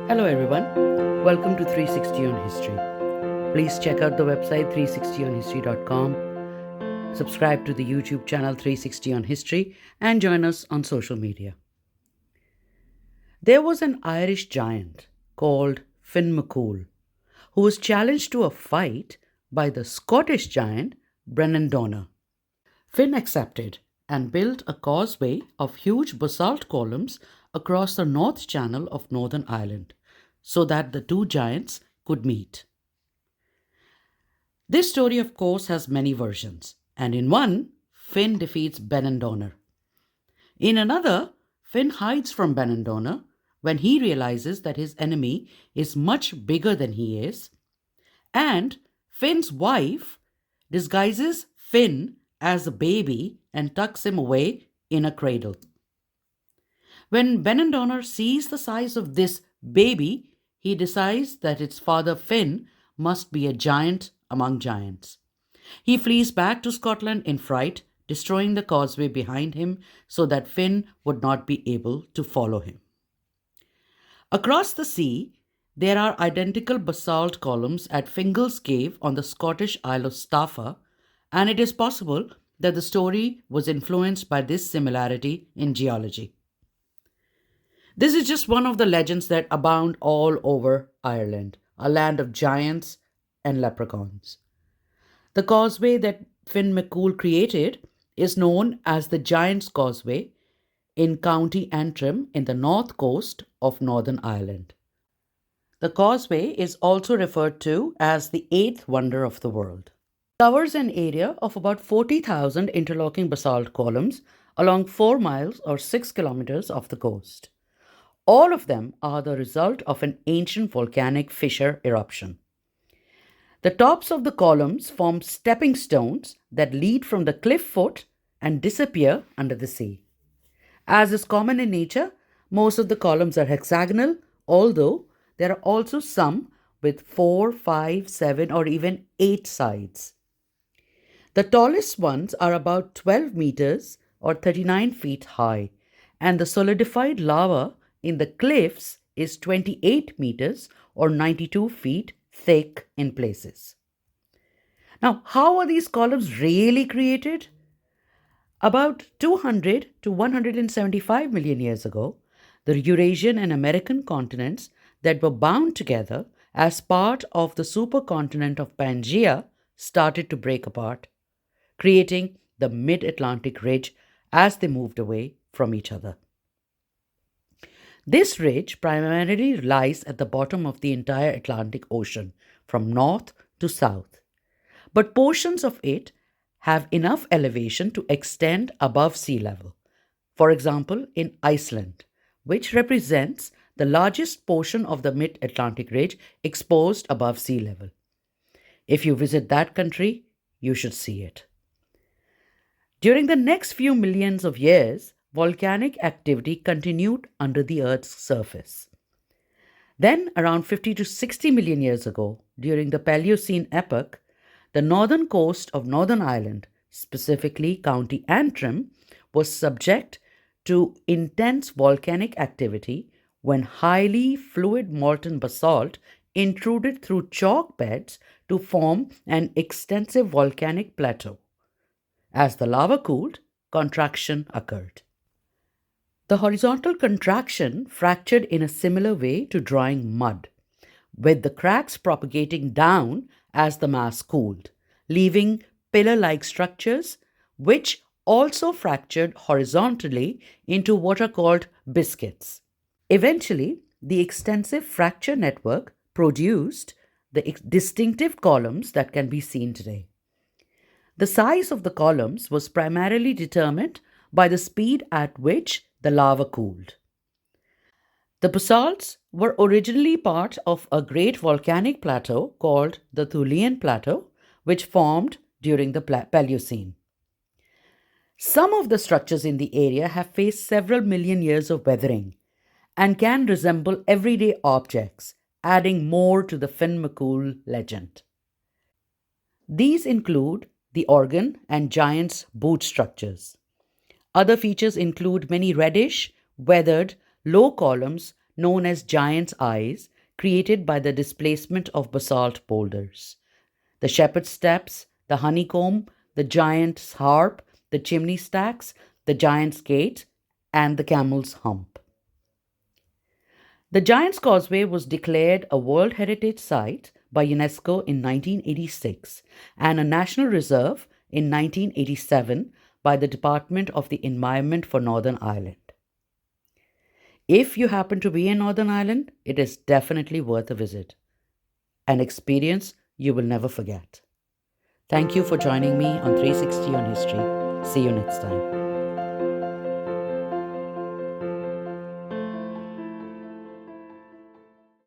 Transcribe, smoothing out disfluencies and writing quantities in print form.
Hello everyone, welcome to 360 on History. Please check out the website 360onhistory.com, subscribe to the YouTube channel 360 on History, and join us on social media. There was an Irish giant called Finn McCool who was challenged to a fight by the Scottish giant Brennan Donner. Finn accepted and built a causeway of huge basalt columns across the North Channel of Northern Ireland so that the two giants could meet. This story, of course, has many versions, and in one, Finn defeats Brennan Donner. In another, Finn hides from Brennan Donner when he realizes that his enemy is much bigger than he is, and Finn's wife disguises Finn as a baby and tucks him away in a cradle. When Brennan Donner sees the size of this baby, he decides that its father Finn must be a giant among giants. He flees back to Scotland in fright, destroying the causeway behind him so that Finn would not be able to follow him. Across the sea, there are identical basalt columns at Fingal's Cave on the Scottish Isle of Staffa, and it is possible that the story was influenced by this similarity in geology. This is just one of the legends that abound all over Ireland, a land of giants and leprechauns. The causeway that Finn McCool created is known as the Giant's Causeway in County Antrim in the north coast of Northern Ireland. The causeway is also referred to as the eighth wonder of the world. It covers an area of about 40,000 interlocking basalt columns along 4 miles or 6 kilometers of the coast. All of them are the result of an ancient volcanic fissure eruption. The tops of the columns form stepping stones that lead from the cliff foot and disappear under the sea. As is common in nature, most of the columns are hexagonal, although there are also some with 4, 5, 7, or even 8 sides. The tallest ones are about 12 meters or 39 feet high, and the solidified lava in the cliffs is 28 meters or 92 feet thick in places. Now, how are these columns really created? About 200 to 175 million years ago, the Eurasian and American continents that were bound together as part of the supercontinent of Pangaea started to break apart, creating the mid-Atlantic ridge as they moved away from each other. This ridge primarily lies at the bottom of the entire Atlantic Ocean, from north to south. But portions of it have enough elevation to extend above sea level. For example, in Iceland, which represents the largest portion of the mid-Atlantic ridge exposed above sea level. If you visit that country, you should see it. During the next few millions of years, volcanic activity continued under the Earth's surface. Then, around 50 to 60 million years ago, during the Paleocene epoch, the northern coast of Northern Ireland, specifically County Antrim, was subject to intense volcanic activity when highly fluid molten basalt intruded through chalk beds to form an extensive volcanic plateau. As the lava cooled, contraction occurred. The horizontal contraction fractured in a similar way to drying mud, with the cracks propagating down as the mass cooled, leaving pillar-like structures which also fractured horizontally into what are called biscuits. Eventually, the extensive fracture network produced the distinctive columns that can be seen today. The size of the columns was primarily determined by the speed at which the lava cooled. The basalts were originally part of a great volcanic plateau called the Thulian Plateau, which formed during the Paleocene. Some of the structures in the area have faced several million years of weathering and can resemble everyday objects, adding more to the Finn McCool legend. These include the organ and giant's boot structures. Other features include many reddish, weathered, low columns known as giant's eyes, created by the displacement of basalt boulders. The shepherd's steps, the honeycomb, the giant's harp, the chimney stacks, the giant's gate, and the camel's hump. The Giant's Causeway was declared a World Heritage Site by UNESCO in 1986 and a National Reserve in 1987 by the Department of the Environment for Northern Ireland. If you happen to be in Northern Ireland, it is definitely worth a visit. An experience you will never forget. Thank you for joining me on 360 on History. See you next time.